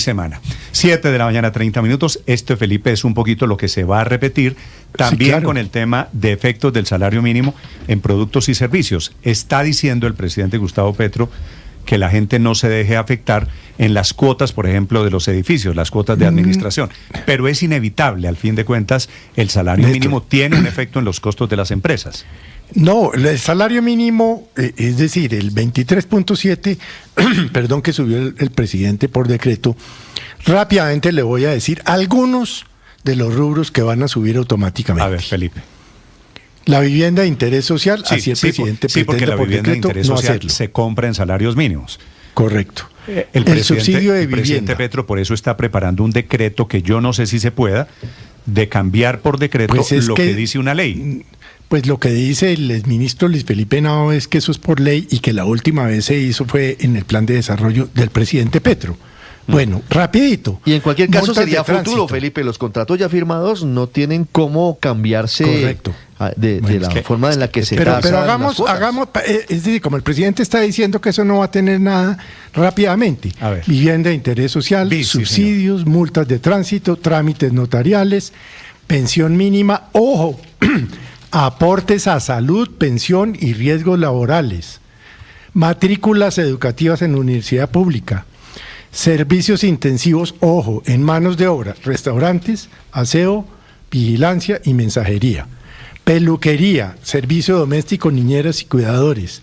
semana. 7:30 a.m. Esto, Felipe, es un poquito lo que se va a repetir también, sí, claro, con el tema de efectos del salario mínimo en productos y servicios. Está diciendo el presidente Gustavo Petro que la gente no se deje afectar en las cuotas, por ejemplo, de los edificios, las cuotas de administración. Pero es inevitable, al fin de cuentas, el salario mínimo tiene un efecto en los costos de las empresas. No, el salario mínimo, es decir, el 23.7, perdón, que subió el presidente por decreto, rápidamente le voy a decir algunos de los rubros que van a subir automáticamente. A ver, Felipe. La vivienda de interés social, sí, así el presidente pretende, porque la vivienda de interés social se compra en salarios mínimos. Correcto. El subsidio de vivienda. El presidente Petro por eso está preparando un decreto que yo no sé si se pueda, de cambiar por decreto lo que dice una ley. Pues lo que dice el exministro Luis Felipe Nava es que eso es por ley y que la última vez se hizo fue en el plan de desarrollo del presidente Petro. Bueno, rapidito. Y en cualquier caso sería futuro, Felipe. Los contratos ya firmados no tienen cómo cambiarse. Correcto. De la forma en la que se tasa. Pero hagamos, es decir, como el presidente está diciendo que eso no va a tener nada, rápidamente. Vivienda de interés social, subsidios, multas de tránsito, trámites notariales, pensión mínima, ojo, aportes a salud, pensión y riesgos laborales, matrículas educativas en universidad pública, servicios intensivos, ojo, en manos de obra, restaurantes, aseo, vigilancia y mensajería, peluquería, servicio doméstico, niñeras y cuidadores,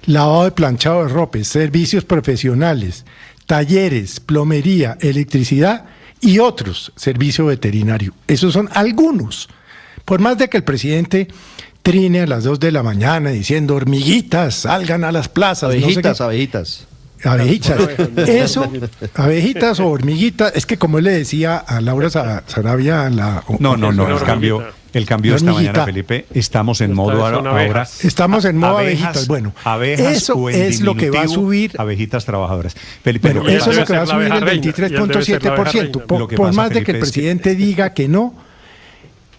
lavado y planchado de ropa, servicios profesionales, talleres, plomería, electricidad y otros, servicio veterinario. Esos son algunos. Por más de que el presidente trine a las 2 de la mañana diciendo hormiguitas, salgan a las plazas. Abejitas, no sé abejitas. Abejitas, eso, abejitas o hormiguitas, es que como él le decía a Laura Sarabia, el cambio esta mañana, Felipe, estamos en modo ahora. Estamos en modo abejitas, bueno, eso es lo que va a subir. Abejitas trabajadoras. Felipe, bueno, eso es lo que va a subir el 23.7%, por más de que el presidente diga que no,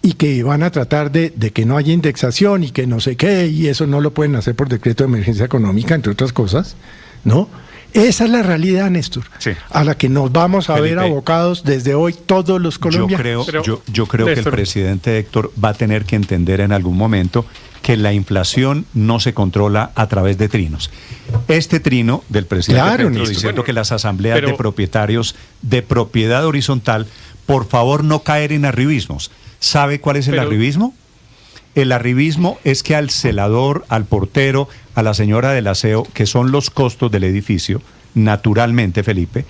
y que van a tratar de que no haya indexación y que no sé qué, y eso no lo pueden hacer por decreto de emergencia económica, entre otras cosas, ¿no? Esa es la realidad, Néstor, a la que nos vamos a ver abocados desde hoy todos los colombianos. Yo creo que el presidente Héctor va a tener que entender en algún momento que la inflación no se controla a través de trinos. Este trino del presidente Petro diciendo que las asambleas de propietarios de propiedad horizontal, por favor no caer en arribismos. ¿Sabe cuál es el arribismo? El arribismo es que al celador, al portero, a la señora del aseo, que son los costos del edificio, naturalmente, Felipe,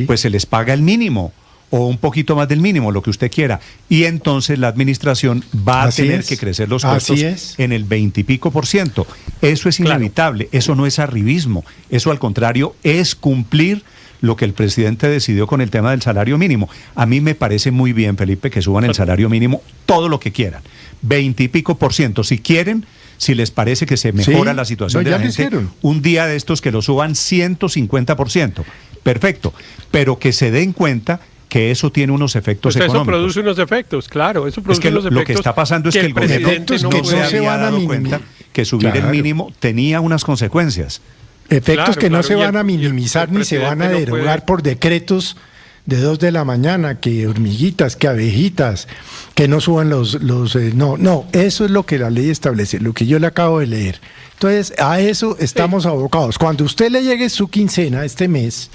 pues se les paga el mínimo o un poquito más del mínimo, lo que usted quiera. Y entonces la administración va a tener que crecer los costos en el 20 y pico %. Eso es inevitable, eso no es arribismo, eso al contrario es cumplir lo que el presidente decidió con el tema del salario mínimo. A mí me parece muy bien, Felipe, que suban el salario mínimo todo lo que quieran, 20 y pico %. Si quieren, si les parece que se mejora la situación de la gente, un día de estos que lo suban 150%. Perfecto, pero que se den cuenta que eso tiene unos efectos económicos. Eso produce unos efectos, claro. Eso produce unos efectos. Lo que está pasando es que el gobierno no se había dado cuenta que subir el mínimo tenía unas consecuencias. Efectos que no se van a minimizar ni se van a derogar por decretos de 2 de la mañana, que hormiguitas, que abejitas, que no suban no, eso es lo que la ley establece, lo que yo le acabo de leer. Entonces, a eso estamos abocados. Cuando usted le llegue su quincena este mes,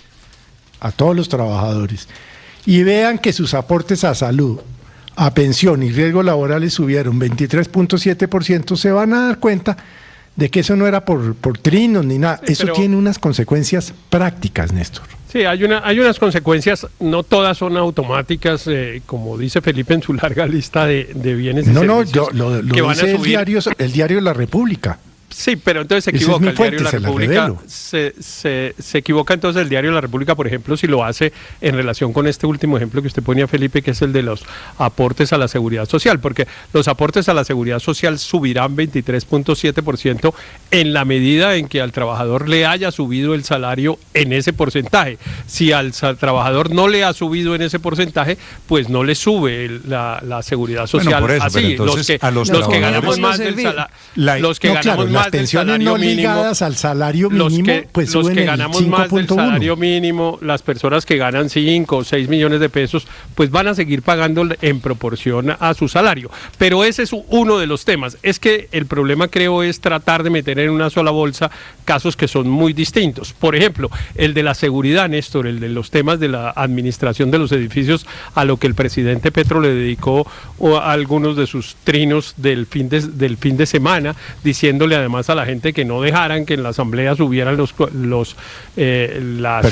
a todos los trabajadores, y vean que sus aportes a salud, a pensión y riesgos laborales subieron 23.7%, se van a dar cuenta de que eso no era por trinos ni nada. Eso tiene unas consecuencias prácticas, Néstor. Sí, hay unas consecuencias, no todas son automáticas, como dice Felipe en su larga lista de bienes y servicios. Lo dice el diario La República. Sí, pero entonces se equivoca el diario La República. Se equivoca entonces el diario La República, por ejemplo, si lo hace en relación con este último ejemplo que usted ponía, Felipe, que es el de los aportes a la seguridad social, porque los aportes a la seguridad social subirán 23.7% en la medida en que al trabajador le haya subido el salario en ese porcentaje. Si al trabajador no le ha subido en ese porcentaje, pues no le sube la seguridad social. Bueno, por eso, así, los que ganamos más del salario, los que ganamos más las pensiones no ligadas al salario mínimo, pues los suben que ganamos más del salario mínimo, las personas que ganan 5 o 6 millones de pesos, pues van a seguir pagando en proporción a su salario. Pero ese es uno de los temas. Es que el problema, creo, es tratar de meter en una sola bolsa casos que son muy distintos. Por ejemplo, el de la seguridad, Néstor, el de los temas de la administración de los edificios, a lo que el presidente Petro le dedicó a algunos de sus trinos del fin de semana, diciéndole además a la gente que no dejaran que en la asamblea subieran las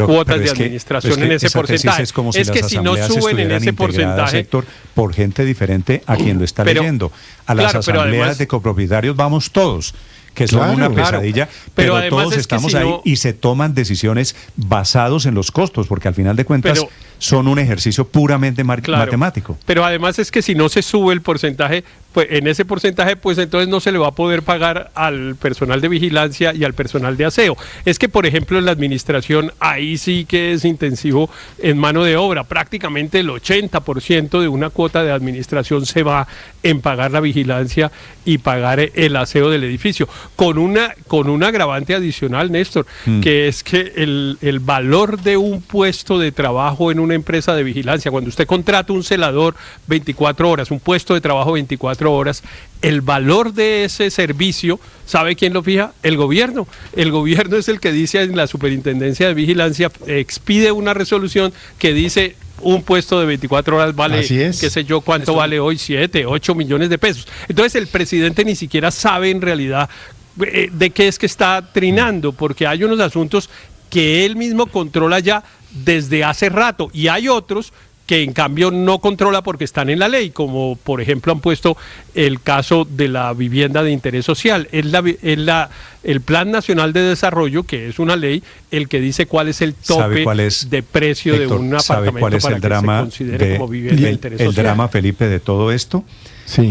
cuotas de administración en ese porcentaje. Es que si no suben en ese porcentaje, sector, por gente diferente a quien lo está leyendo. A las asambleas además, de copropietarios vamos todos, que son una pesadilla, pero todos estamos ahí y se toman decisiones basados en los costos, porque al final de cuentas son un ejercicio puramente matemático. Pero además es que si no se sube el porcentaje, pues en ese porcentaje, pues entonces no se le va a poder pagar al personal de vigilancia y al personal de aseo. Es que, por ejemplo, en la administración, ahí sí que es intensivo en mano de obra. Prácticamente el 80% de una cuota de administración se va en pagar la vigilancia y pagar el aseo del edificio. Con un agravante adicional, Néstor, que es que el valor de un puesto de trabajo en una empresa de vigilancia, cuando usted contrata un celador 24 horas, un puesto de trabajo 24 horas, el valor de ese servicio, ¿sabe quién lo fija? El gobierno. El gobierno es el que dice en la Superintendencia de Vigilancia, expide una resolución que dice un puesto de 24 horas vale, qué sé yo, cuánto vale hoy, 7, 8 millones de pesos. Entonces el presidente ni siquiera sabe en realidad de qué es que está trinando, porque hay unos asuntos que él mismo controla ya desde hace rato y hay otros que en cambio no controla porque están en la ley, como por ejemplo han puesto el caso de la vivienda de interés social. El Plan Nacional de Desarrollo, que es una ley, el que dice cuál es el tope de precio, Héctor, de un apartamento cuál es para el drama que se considere como vivienda de interés social. El drama, Felipe, de todo esto,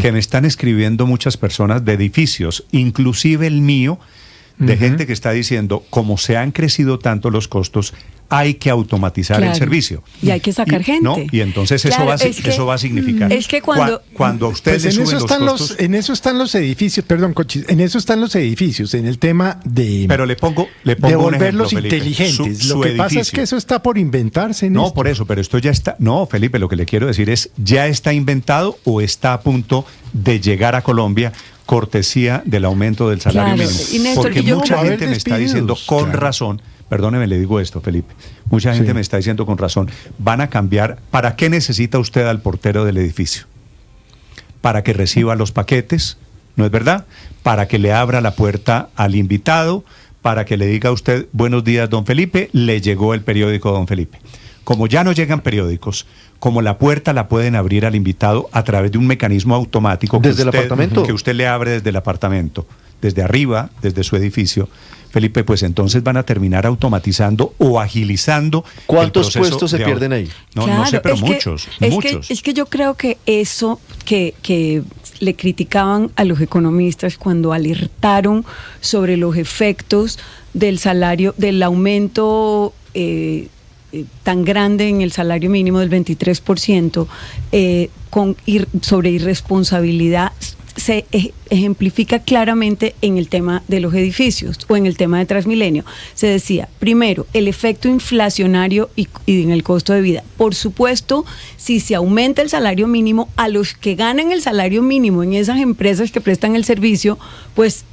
que me están escribiendo muchas personas de edificios, inclusive el mío, de gente que está diciendo, como se han crecido tanto los costos, hay que automatizar el servicio. Y hay que sacar gente. ¿No? Y entonces eso va a significar. Es que cuando a ustedes pues le suben los costos. En eso están los edificios, perdón, Cochis, en eso están los edificios, en el tema de. Pero le pongo de volverlos ejemplo, inteligentes. Lo que pasa es que eso está por inventarse. No, por eso, pero esto ya está. No, Felipe, lo que le quiero decir es, ¿ya está inventado o está a punto de llegar a Colombia? Cortesía del aumento del salario mínimo. Néstor, porque mucha gente me está diciendo con razón, perdóneme, le digo esto, Felipe, mucha gente me está diciendo con razón, van a cambiar. ¿Para qué necesita usted al portero del edificio? Para que reciba los paquetes, ¿no es verdad? Para que le abra la puerta al invitado, para que le diga a usted, buenos días, don Felipe, le llegó el periódico, don Felipe. Como ya no llegan periódicos, como la puerta la pueden abrir al invitado a través de un mecanismo automático desde el apartamento, que usted le abre desde el apartamento, desde arriba, desde su edificio, Felipe, pues entonces van a terminar automatizando o agilizando. ¿Cuántos puestos se pierden ahí? No, claro, no sé, pero muchos. Es que yo creo que eso que le criticaban a los economistas cuando alertaron sobre los efectos del salario, del aumento tan grande en el salario mínimo del 23%, sobre irresponsabilidad, se ejemplifica claramente en el tema de los edificios o en el tema de Transmilenio. Se decía, primero, el efecto inflacionario y en el costo de vida. Por supuesto, si se aumenta el salario mínimo, a los que ganan el salario mínimo en esas empresas que prestan el servicio, pues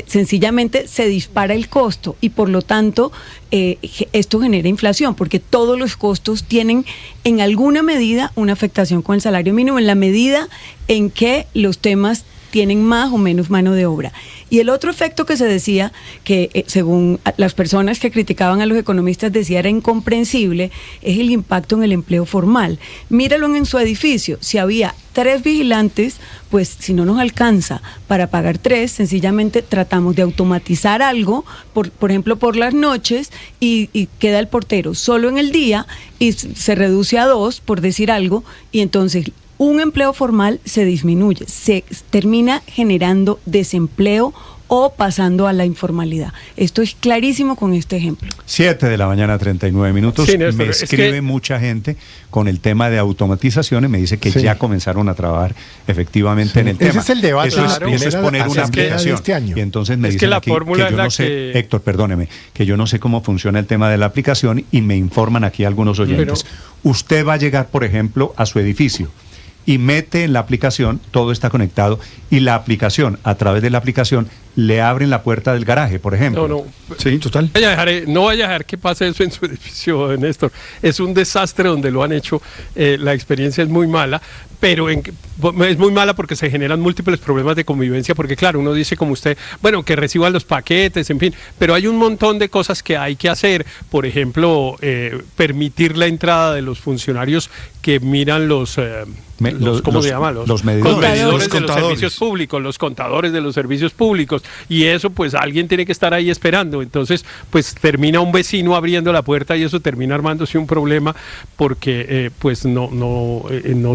sencillamente se dispara el costo y por lo tanto esto genera inflación, porque todos los costos tienen en alguna medida una afectación con el salario mínimo en la medida en que los temas tienen más o menos mano de obra. Y el otro efecto que se decía, que según las personas que criticaban a los economistas decía era incomprensible, es el impacto en el empleo formal. Míralo en su edificio, si había 3 vigilantes, pues si no nos alcanza para pagar 3, sencillamente tratamos de automatizar algo, por ejemplo por las noches, y queda el portero solo en el día y se reduce a 2, por decir algo, y entonces un empleo formal se disminuye, se termina generando desempleo o pasando a la informalidad. Esto es clarísimo con este ejemplo. 7:39 a.m. Sí, Néstor, me escribe mucha gente con el tema de automatización y me dice que ya comenzaron a trabajar efectivamente en el tema. Ese es el debate. Eso es poner una aplicación. Este año. Y entonces me dicen que la aquí fórmula que yo no sé, Héctor, perdóneme, que yo no sé cómo funciona el tema de la aplicación y me informan aquí algunos oyentes. Usted va a llegar, por ejemplo, a su edificio y mete en la aplicación, todo está conectado, y la aplicación, a través de la aplicación, le abren la puerta del garaje, por ejemplo. No. Sí, total. No vaya a dejar que pase eso en su edificio, Néstor. Es un desastre donde lo han hecho. La experiencia es muy mala, pero es muy mala porque se generan múltiples problemas de convivencia, porque claro, uno dice como usted, bueno, que reciban los paquetes, en fin, pero hay un montón de cosas que hay que hacer. Por ejemplo, permitir la entrada de los funcionarios que miran ¿cómo se llama? Los medidores de los servicios públicos, los contadores de los servicios públicos, y eso pues alguien tiene que estar ahí esperando. Entonces pues termina un vecino abriendo la puerta y eso termina armándose un problema porque pues no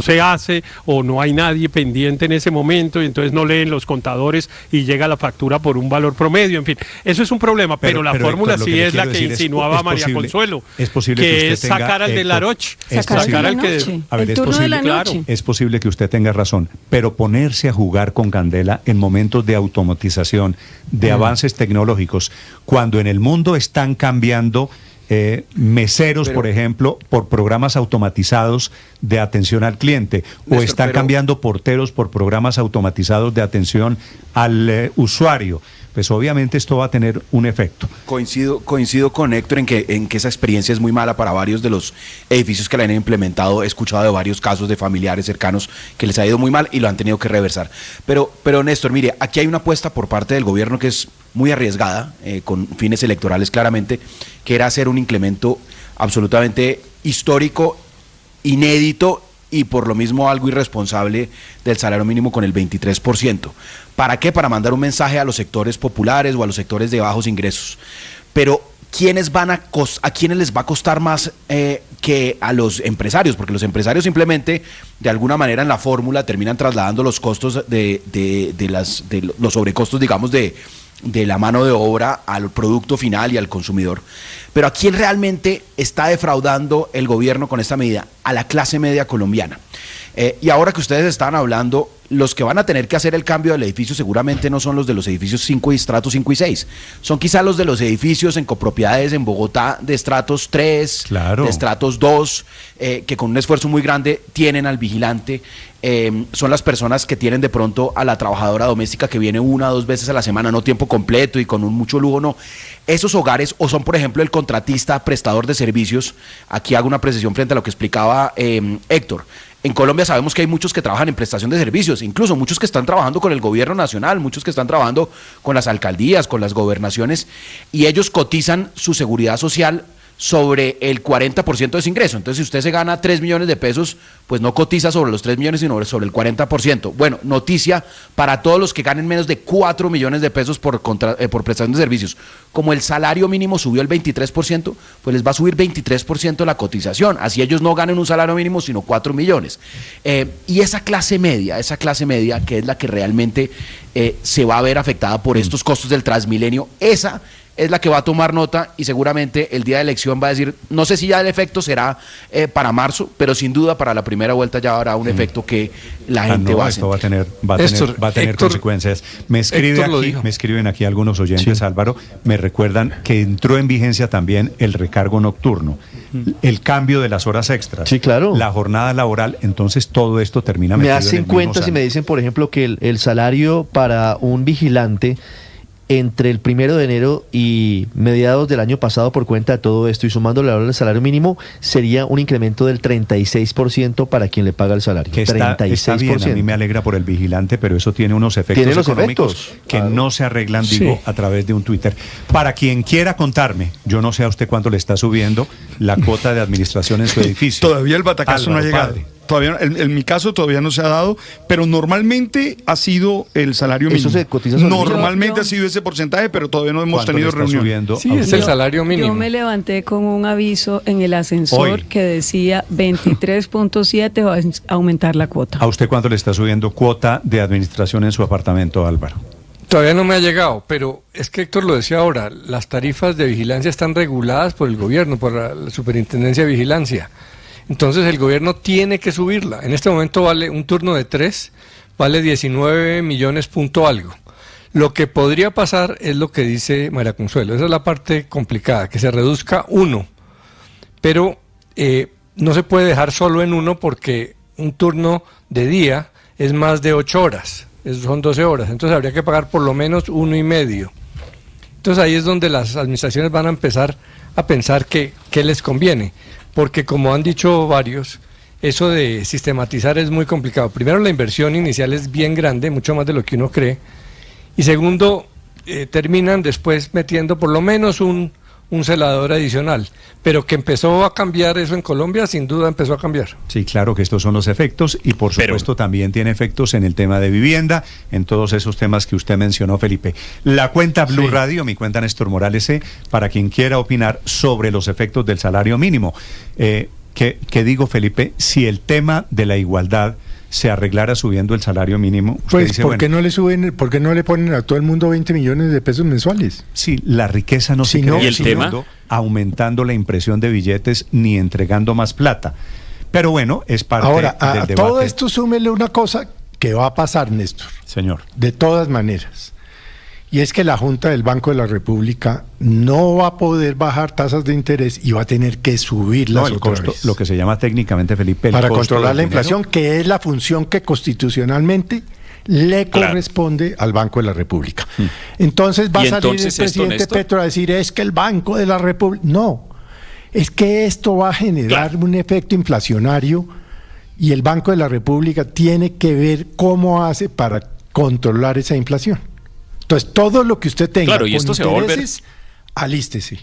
se hace o no hay nadie pendiente en ese momento y entonces no leen los contadores y llega la factura por un valor promedio. En fin, eso es un problema, pero la fórmula sí es la que insinuaba María Consuelo, es posible que es sacar al de la noche, sacar al que el turno de la noche. Es posible que usted tenga razón, pero ponerse a jugar con candela en momentos de automatización, de avances tecnológicos, cuando en el mundo están cambiando meseros, por ejemplo, por programas automatizados de atención al cliente, o están cambiando porteros por programas automatizados de atención al usuario. Pues obviamente esto va a tener un efecto. Coincido con Héctor en que esa experiencia es muy mala para varios de los edificios que la han implementado. He escuchado de varios casos de familiares cercanos que les ha ido muy mal y lo han tenido que reversar. Pero Néstor, mire, aquí hay una apuesta por parte del gobierno que es muy arriesgada, con fines electorales claramente, que era hacer un incremento absolutamente histórico, inédito y por lo mismo algo irresponsable del salario mínimo con el 23%. ¿Para qué? Para mandar un mensaje a los sectores populares o a los sectores de bajos ingresos. Pero ¿a quiénes les va a costar más que a los empresarios? Porque los empresarios simplemente, de alguna manera en la fórmula, terminan trasladando los costos los sobrecostos, digamos, de la mano de obra al producto final y al consumidor. Pero ¿a quién realmente está defraudando el gobierno con esta medida? A la clase media colombiana. Y ahora que ustedes están hablando, los que van a tener que hacer el cambio del edificio seguramente no son los de los edificios 5 y estratos 5 y 6. Son quizás los de los edificios en copropiedades en Bogotá de estratos 3, de estratos 2, que con un esfuerzo muy grande tienen al vigilante. Son las personas que tienen de pronto a la trabajadora doméstica que viene 1 o 2 veces a la semana, no tiempo completo y con mucho lujo, no. Esos hogares, o son por ejemplo el contratista prestador de servicios. Aquí hago una precisión frente a lo que explicaba Héctor. En Colombia sabemos que hay muchos que trabajan en prestación de servicios, incluso muchos que están trabajando con el gobierno nacional, muchos que están trabajando con las alcaldías, con las gobernaciones, y ellos cotizan su seguridad social sobre el 40% de su ingreso. Entonces, si usted se gana 3 millones de pesos, pues no cotiza sobre los 3 millones, sino sobre el 40%. Bueno, noticia para todos los que ganen menos de 4 millones de pesos por prestación de servicios. Como el salario mínimo subió el 23%, pues les va a subir 23% la cotización. Así ellos no ganen un salario mínimo, sino 4 millones. Y esa clase media, que es la que realmente se va a ver afectada por estos costos del Transmilenio, esa es la que va a tomar nota y seguramente el día de elección va a decir, no sé si ya el efecto será para marzo, pero sin duda para la primera vuelta ya habrá un efecto que la gente va a sentir. Esto va a tener consecuencias. Me escriben aquí algunos oyentes, sí. Álvaro, me recuerdan que entró en vigencia también el recargo nocturno, el cambio de las horas extras, sí, claro, la jornada laboral, entonces todo esto termina metido. Me hacen cuenta si me dicen, por ejemplo, que el salario para un vigilante entre el 1 de enero y mediados del año pasado, por cuenta de todo esto y sumándole ahora el salario mínimo, sería un incremento del 36% para quien le paga el salario. Que está bien, a mí me alegra por el vigilante, pero eso tiene unos efectos económicos que no se arreglan, digo, a través de un Twitter. Para quien quiera contarme, yo no sé a usted cuánto le está subiendo la cuota de administración en su edificio. Todavía el batacazo no ha llegado. Todavía, en mi caso todavía no se ha dado, pero normalmente ha sido el salario mínimo. ¿Eso se cotiza sobre normalmente ha sido ese porcentaje, pero todavía no hemos tenido reunión. Sí, es el salario mínimo. Yo me levanté con un aviso en el ascensor que decía 23.7 va a aumentar la cuota. ¿A usted cuánto le está subiendo cuota de administración en su apartamento, Álvaro? Todavía no me ha llegado, pero es que Héctor lo decía ahora, las tarifas de vigilancia están reguladas por el gobierno, por la Superintendencia de Vigilancia. Entonces el gobierno tiene que subirla. En este momento vale un turno de 3, vale 19 millones punto algo. Lo que podría pasar es lo que dice María Consuelo, esa es la parte complicada, que se reduzca 1, pero no se puede dejar solo en 1 porque un turno de día es más de 8 horas. Son 12 horas, entonces habría que pagar por lo menos 1,5. Entonces ahí es donde las administraciones van a empezar a pensar qué les conviene, porque como han dicho varios, eso de sistematizar es muy complicado. Primero, la inversión inicial es bien grande, mucho más de lo que uno cree, y segundo, terminan después metiendo por lo menos un celador adicional, pero que empezó a cambiar eso en Colombia, sin duda empezó a cambiar. Sí, claro que estos son los efectos y por supuesto también tiene efectos en el tema de vivienda, en todos esos temas que usted mencionó, Felipe. La cuenta Blue Radio, mi cuenta Néstor Morales, para quien quiera opinar sobre los efectos del salario mínimo. ¿Qué digo, Felipe? Si el tema de la igualdad se arreglara subiendo el salario mínimo. Pues, dice, ¿por qué no le suben, por qué no le ponen a todo el mundo 20 millones de pesos mensuales? Sí, la riqueza no se crea aumentando la impresión de billetes ni entregando más plata. Pero bueno, es parte del debate. Ahora, a todo esto súmele una cosa que va a pasar, Néstor. Señor. De todas maneras. Y es que la Junta del Banco de la República no va a poder bajar tasas de interés y va a tener que subirlas otra vez. Lo que se llama técnicamente, Felipe, para controlar la inflación, que es la función que constitucionalmente le corresponde al Banco de la República. Entonces va a salir el presidente Petro a decir, es que el Banco de la República... No, es que esto va a generar un efecto inflacionario y el Banco de la República tiene que ver cómo hace para controlar esa inflación. Entonces, todo lo que usted tenga y esto se va a volver, alístese.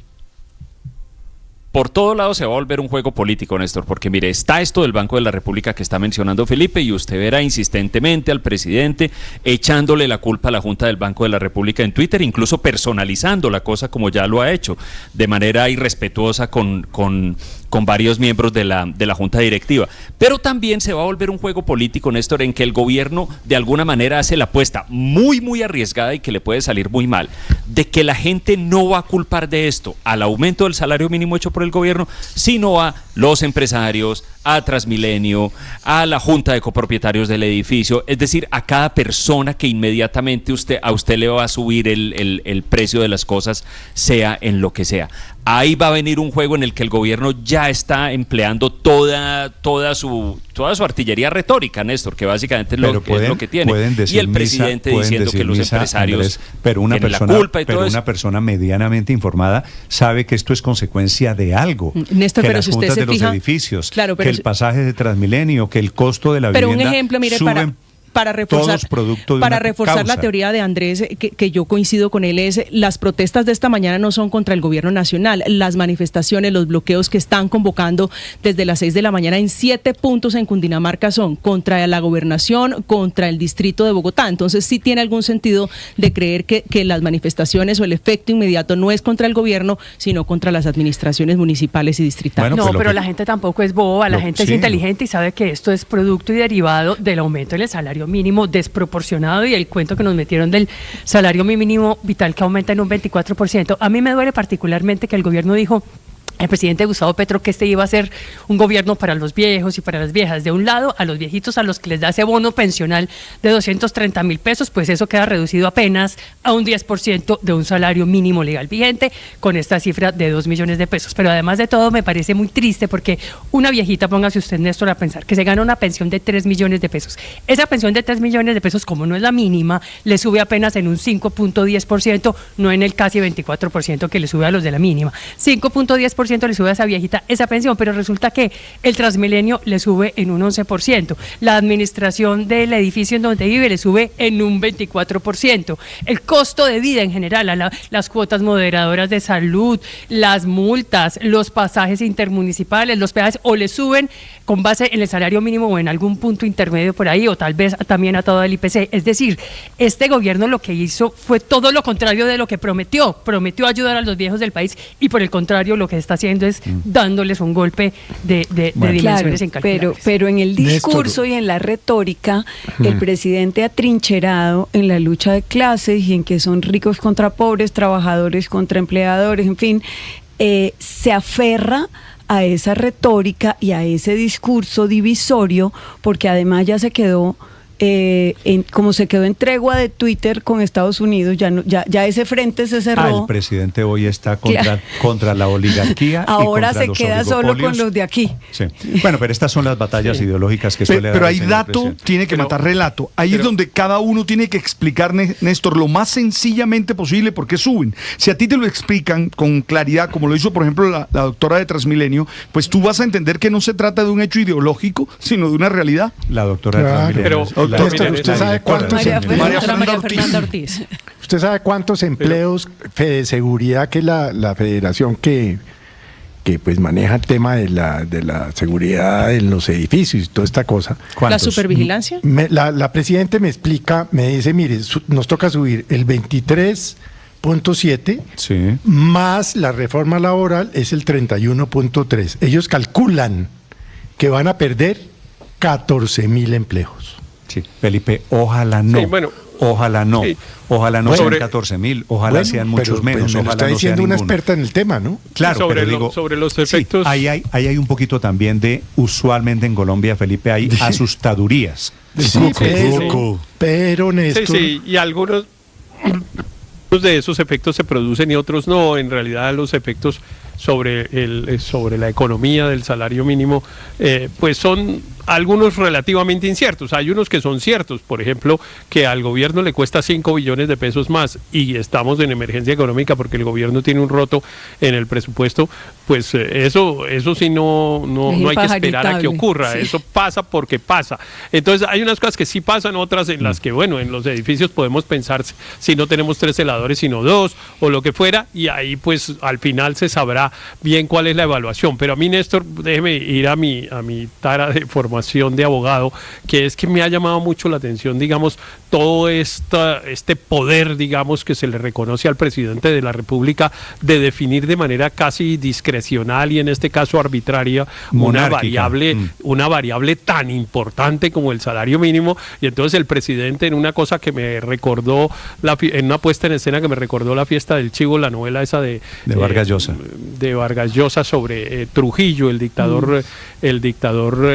Por todo lado se va a volver un juego político, Néstor, porque mire, está esto del Banco de la República que está mencionando Felipe y usted verá insistentemente al presidente echándole la culpa a la Junta del Banco de la República en Twitter, incluso personalizando la cosa como ya lo ha hecho, de manera irrespetuosa con varios miembros de la Junta Directiva. Pero también se va a volver un juego político, Néstor, en que el gobierno de alguna manera hace la apuesta muy, muy arriesgada y que le puede salir muy mal, de que la gente no va a culpar de esto al aumento del salario mínimo hecho por el gobierno, sino a los empresarios, a Transmilenio, a la Junta de Copropietarios del edificio, es decir, a cada persona que inmediatamente a usted le va a subir el precio de las cosas, sea en lo que sea. Ahí va a venir un juego en el que el gobierno ya está empleando toda su artillería retórica, Néstor, que básicamente es lo que tiene. Y el presidente diciendo que los empresarios tienen la culpa y todo eso. Pero una persona medianamente informada sabe que esto es consecuencia de algo. Néstor, que pero las si usted juntas se de fija, los edificios, claro, pero que el pasaje de Transmilenio, que el costo de la vivienda un ejemplo, mire, suben. Para reforzar la teoría de Andrés, que yo coincido con él, es las protestas de esta mañana no son contra el gobierno nacional, las manifestaciones, los bloqueos que están convocando desde las 6 de la mañana en 7 puntos en Cundinamarca son contra la gobernación, contra el distrito de Bogotá. Entonces sí tiene algún sentido de creer que las manifestaciones o el efecto inmediato no es contra el gobierno, sino contra las administraciones municipales y distritales. Bueno, pero la gente tampoco es boba, la gente es inteligente y sabe que esto es producto y derivado del aumento del salario mínimo desproporcionado y el cuento que nos metieron del salario mínimo vital que aumenta en un 24%. A mí me duele particularmente que el gobierno dijo, el presidente Gustavo Petro, que este iba a ser un gobierno para los viejos y para las viejas. De un lado, a los viejitos a los que les da ese bono pensional de 230.000 pesos, pues eso queda reducido apenas a un 10% de un salario mínimo legal vigente, con esta cifra de 2 millones de pesos. Pero además de todo, me parece muy triste porque una viejita, póngase usted, Néstor, a pensar que se gana una pensión de 3 millones de pesos. Esa pensión de 3 millones de pesos, como no es la mínima, le sube apenas en un 5.10%, no en el casi 24% que le sube a los de la mínima. 5.10% le sube a esa viejita esa pensión, pero resulta que el Transmilenio le sube en un 11%, la administración del edificio en donde vive le sube en un 24%, el costo de vida en general, las cuotas moderadoras de salud, las multas, los pasajes intermunicipales, los peajes, o le suben con base en el salario mínimo o en algún punto intermedio por ahí, o tal vez también a todo el IPC. Es decir, este gobierno lo que hizo fue todo lo contrario de lo que prometió ayudar a los viejos del país y por el contrario lo que está haciendo es dándoles un golpe de dimensiones incalculables. Pero en el discurso y en la retórica, el presidente atrincherado en la lucha de clases y en que son ricos contra pobres, trabajadores contra empleadores, en fin, se aferra a esa retórica y a ese discurso divisorio, porque además ya se quedó como se quedó en tregua de Twitter con Estados Unidos, ya ese frente se cerró. El presidente hoy está contra la oligarquía. Ahora y contra se los queda solo con los de aquí. Sí. Bueno, pero estas son las batallas ideológicas que suele dar. Pero hay dato, tiene que matar relato. Ahí es donde cada uno tiene que explicar, Néstor, lo más sencillamente posible por qué suben. Si a ti te lo explican con claridad, como lo hizo, por ejemplo, la doctora de Transmilenio, pues tú vas a entender que no se trata de un hecho ideológico, sino de una realidad. La doctora de Transmilenio. Pero, ¿usted sabe cuántos María Fernanda Ortiz. ¿Usted sabe cuántos empleos de seguridad que la federación que pues maneja el tema de la seguridad en los edificios y toda esta cosa? ¿La supervigilancia? La presidenta me explica, me dice, mire, nos toca subir el 23.7 sí, más la reforma laboral es el 31.3. Ellos calculan que van a perder 14.000 empleos. Sí, Felipe, ojalá no. Sí, bueno, ojalá no. Sí. Ojalá no sean 14.000, ojalá sean muchos menos. Pero ojalá está diciendo no una ninguno. experta en el tema, ¿no? Claro, sobre pero digo, sobre los efectos. Sí, ahí hay un poquito también de, usualmente en Colombia, Felipe, hay asustadurías. Pero Néstor. Sí, y algunos de esos efectos se producen y otros no. En realidad los efectos sobre la economía del salario mínimo pues son algunos relativamente inciertos. Hay unos que son ciertos, por ejemplo, que al gobierno le cuesta 5 billones de pesos más y estamos en emergencia económica porque el gobierno tiene un roto en el presupuesto, pues eso sí no hay que esperar a que ocurra, sí. Eso pasa porque pasa. Entonces hay unas cosas que sí pasan, otras en las que, bueno, en los edificios podemos pensar si no tenemos 3 celadores sino 2 o lo que fuera, y ahí pues al final se sabrá bien cuál es la evaluación. Pero a mí, Néstor, déjeme ir a mi tara de formación de abogado, que es que me ha llamado mucho la atención, digamos, todo este poder, digamos, que se le reconoce al presidente de la República de definir de manera casi discrecional y en este caso arbitraria una variable tan importante como el salario mínimo. Y entonces el presidente, en una cosa que me recordó, en una puesta en escena que me recordó La fiesta del chivo, la novela esa de Vargas Llosa. De Vargas Llosa sobre Trujillo, el dictador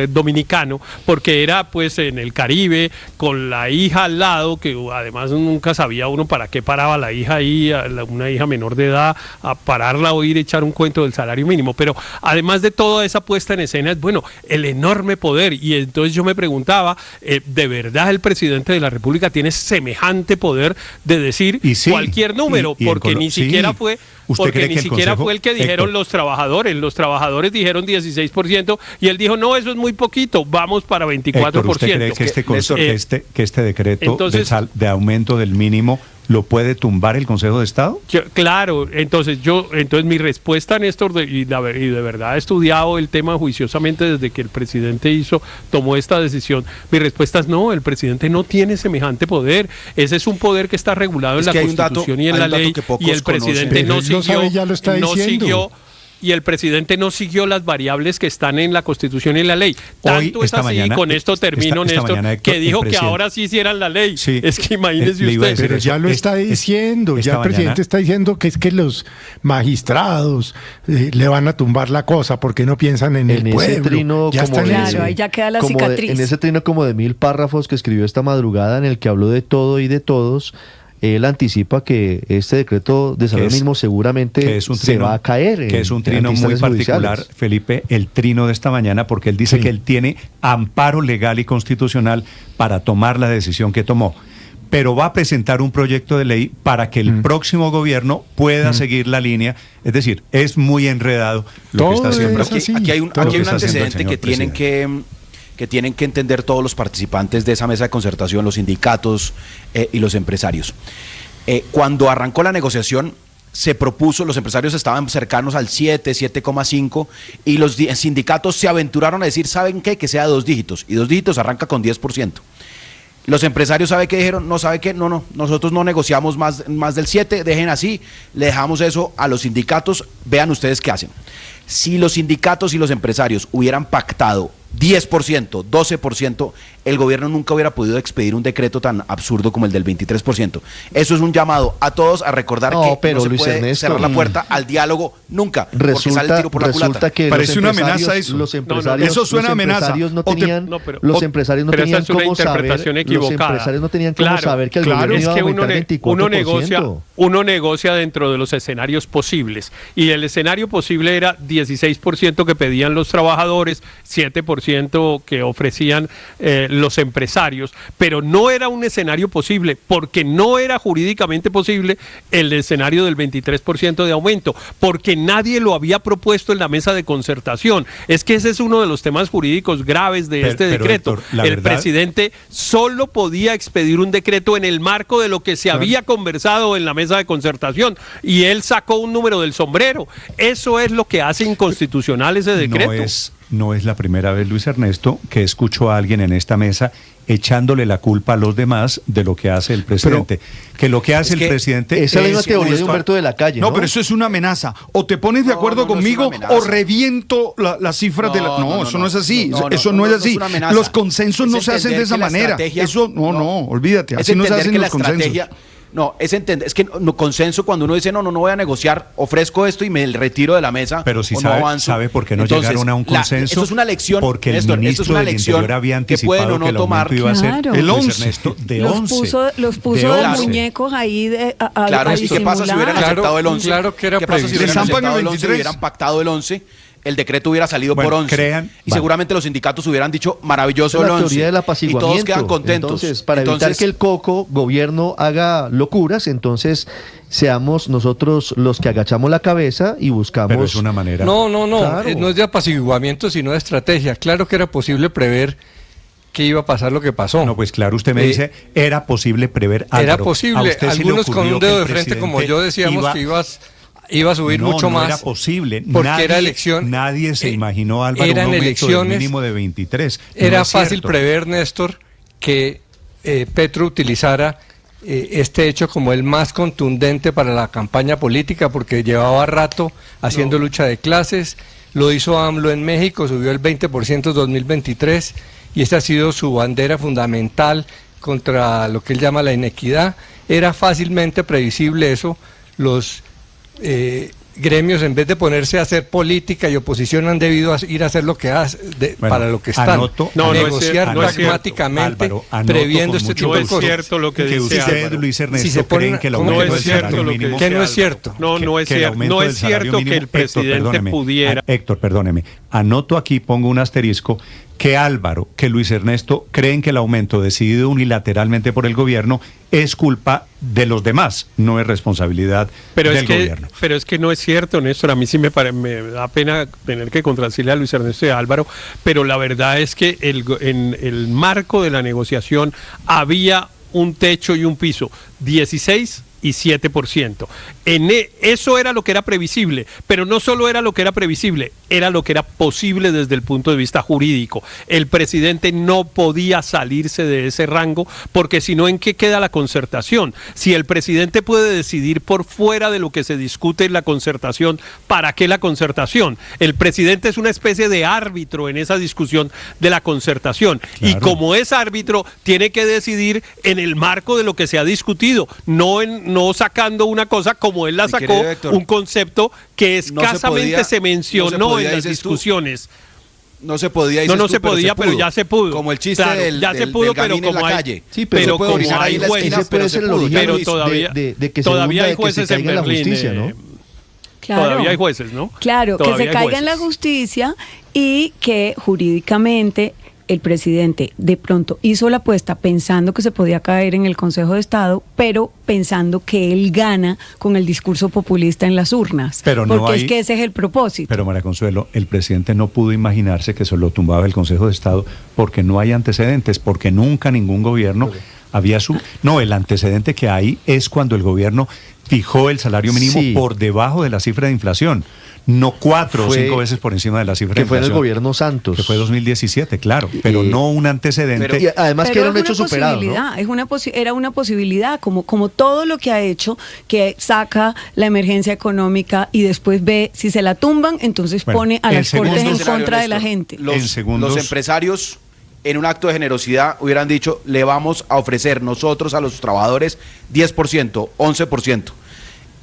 dominicano, porque era pues en el Caribe con la hija al lado, que además nunca sabía uno para qué paraba la hija ahí, una hija menor de edad, a pararla a oír echar un cuento del salario mínimo. Pero además de toda esa puesta en escena, es bueno, el enorme poder. Y entonces yo me preguntaba, ¿de verdad el presidente de la República tiene semejante poder de decir cualquier número? Porque ni siquiera fue... Porque ni siquiera fue el que dijeron los trabajadores. Los trabajadores dijeron 16% y él dijo, no, eso es muy poquito, vamos para 24%. Héctor, ¿usted cree que este decreto entonces, de aumento del mínimo lo puede tumbar el Consejo de Estado? Claro, entonces mi respuesta, Néstor, y de verdad he estudiado el tema juiciosamente desde que el presidente tomó esta decisión. Mi respuesta es no, el presidente no tiene semejante poder. Ese es un poder que está regulado en la Constitución y en la ley, y el presidente y el presidente no siguió las variables que están en la Constitución y en la ley. Tanto es así, y con esto termino, Néstor, que dijo que ahora sí hicieran la ley. Sí, es que imagínese usted. Pero ya lo está diciendo, ya el presidente está diciendo que es que los magistrados le van a tumbar la cosa porque no piensan en el pueblo. Ese trino claro, ahí ya queda la cicatriz. En ese trino como de 1000 párrafos que escribió esta madrugada, en el que habló de todo y de todos, él anticipa que este decreto de salario mínimo seguramente se va a caer. Que es un trino muy particular, Felipe, el trino de esta mañana, porque él dice que él tiene amparo legal y constitucional para tomar la decisión que tomó. Pero va a presentar un proyecto de ley para que el próximo gobierno pueda seguir la línea. Es decir, es muy enredado lo que está haciendo. Aquí hay un antecedente que tienen que entender todos los participantes de esa mesa de concertación, los sindicatos y los empresarios. Cuando arrancó la negociación, se propuso, los empresarios estaban cercanos al 7,5, y los sindicatos se aventuraron a decir, ¿saben qué? Que sea 2 dígitos, y 2 dígitos arranca con 10%. Los empresarios, ¿sabe qué dijeron? No, ¿sabe qué? No, nosotros no negociamos más del 7, dejen así, le dejamos eso a los sindicatos, vean ustedes qué hacen. Si los sindicatos y los empresarios hubieran pactado 10%, 12%, el gobierno nunca hubiera podido expedir un decreto tan absurdo como el del 23%. Eso es un llamado a todos a recordar que no se puede cerrar la puerta al diálogo nunca, porque sale el tiro por la culata. Que parece una amenaza eso. Los empresarios, eso suena amenaza. Los empresarios no tenían cómo saber. Los empresarios no tenían cómo saber que el gobierno iba a aumentar 24%. Uno negocia dentro de los escenarios posibles, y el escenario posible era 16% que pedían los trabajadores, 7% que ofrecían los empresarios, pero no era un escenario posible, porque no era jurídicamente posible el escenario del 23% de aumento, porque nadie lo había propuesto en la mesa de concertación. Es que ese es uno de los temas jurídicos graves de este decreto. Héctor, el presidente solo podía expedir un decreto en el marco de lo que se había conversado en la mesa de concertación, y él sacó un número del sombrero. Eso es lo que hace inconstitucional ese decreto. No es la primera vez, Luis Ernesto, que escucho a alguien en esta mesa echándole la culpa a los demás de lo que hace el presidente. Que lo que hace el presidente esa es la teoría de Humberto de la Calle, ¿no? Pero eso es una amenaza. O te pones de acuerdo conmigo o reviento las cifras de la... No, eso no es así. Eso no es así. Los consensos no se hacen de esa manera. Eso, olvídate. Así no se hacen los consensos. No, es que consenso cuando uno dice no voy a negociar, ofrezco esto y me retiro de la mesa. Pero si sabe por qué no llegaron a un consenso. Eso es una lección, porque el ministro del Interior había anticipado que el aumento iba a ser el 11 de 11. Los puso de muñecos ahí claro, ¿y qué pasa si hubieran aceptado el 11? Claro que era ¿Qué pasa si hubieran aceptado el 11 y hubieran pactado el 11? El decreto hubiera salido por 11 y seguramente los sindicatos hubieran dicho maravilloso el 11. La teoría del apaciguamiento. Y todos quedan contentos. Entonces, para evitar que el gobierno haga locuras, entonces seamos nosotros los que agachamos la cabeza y buscamos... Pero es una manera... No, claro. No es de apaciguamiento, sino de estrategia. Claro que era posible prever que iba a pasar lo que pasó. No, pues claro, usted me dice, era posible prever algo. Era posible. Algunos con un dedo de frente, como yo, decíamos que iba a subir mucho más. No era posible. Porque era elección. Nadie se imaginó, Álvaro, un aumento del mínimo de 23. Era fácil prever, Néstor, que Petro utilizara este hecho como el más contundente para la campaña política, porque llevaba rato haciendo lucha de clases. Lo hizo AMLO en México, subió el 20% en 2023, y esta ha sido su bandera fundamental contra lo que él llama la inequidad. Era fácilmente previsible eso. Los gremios, en vez de ponerse a hacer política y oposición, han debido ir a hacer lo que para lo que están, negociar pragmáticamente, previendo este tipo de cosas. No es cierto lo que dice usted, Luis Ernesto, creen que el aumento del salario mínimo... Que no es cierto. No es cierto que el presidente pudiera... Héctor, perdóneme, anoto aquí, pongo un asterisco, que Álvaro, que Luis Ernesto creen que el aumento decidido unilateralmente por el gobierno es culpa de los demás, no es responsabilidad del gobierno. Pero es que no es cierto, Néstor. A mí sí me da pena tener que contradecirle a Luis Ernesto y a Álvaro, pero la verdad es que en el marco de la negociación había un techo y un piso, 16 y 7%. Eso era lo que era previsible, pero no solo era lo que era previsible, era lo que era posible desde el punto de vista jurídico. El presidente no podía salirse de ese rango, porque si no, ¿en qué queda la concertación? Si el presidente puede decidir por fuera de lo que se discute en la concertación, ¿para qué la concertación? El presidente es una especie de árbitro en esa discusión de la concertación, claro. Y como es árbitro, tiene que decidir en el marco de lo que se ha discutido, no sacando una cosa como él la sacó, Héctor, un concepto que escasamente se mencionó en las discusiones. No se podía, no se podía, pero ya se pudo. Como el chiste del gamín en la calle. Sí, pero como hay jueces, pero todavía hay jueces en Berlín, ¿no? Claro, todavía hay jueces, ¿no? Claro, que se caiga en la justicia y que jurídicamente el presidente de pronto hizo la apuesta pensando que se podía caer en el Consejo de Estado, pero pensando que él gana con el discurso populista en las urnas. Porque es que ese es el propósito. Pero María Consuelo, el presidente no pudo imaginarse que se lo tumbaba el Consejo de Estado porque no hay antecedentes, porque nunca ningún gobierno el antecedente que hay es cuando el gobierno fijó el salario mínimo por debajo de la cifra de inflación. No 4 o 5 veces por encima de la cifra de inflación. Que fue el gobierno Santos. Que fue 2017, claro, pero no un antecedente. Y además que era un hecho superado, ¿no? Era una posibilidad, como todo lo que ha hecho, que saca la emergencia económica y después ve si se la tumban, entonces pone a las Cortes en contra de la gente. Los empresarios, en un acto de generosidad, hubieran dicho, le vamos a ofrecer nosotros a los trabajadores 10%, 11%.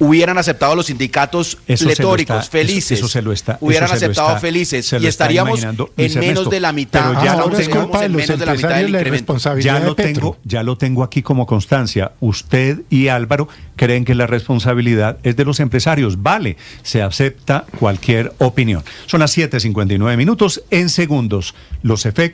Hubieran aceptado los sindicatos pletóricos, felices. Eso se lo está. Hubieran aceptado felices y estaríamos en menos de la mitad. Pero ya ahora es culpa de los empresarios la irresponsabilidad de Petro. Ya lo tengo aquí como constancia. Usted y Álvaro creen que la responsabilidad es de los empresarios. Vale, se acepta cualquier opinión. Son las 7:59 minutos. En segundos, los efectos.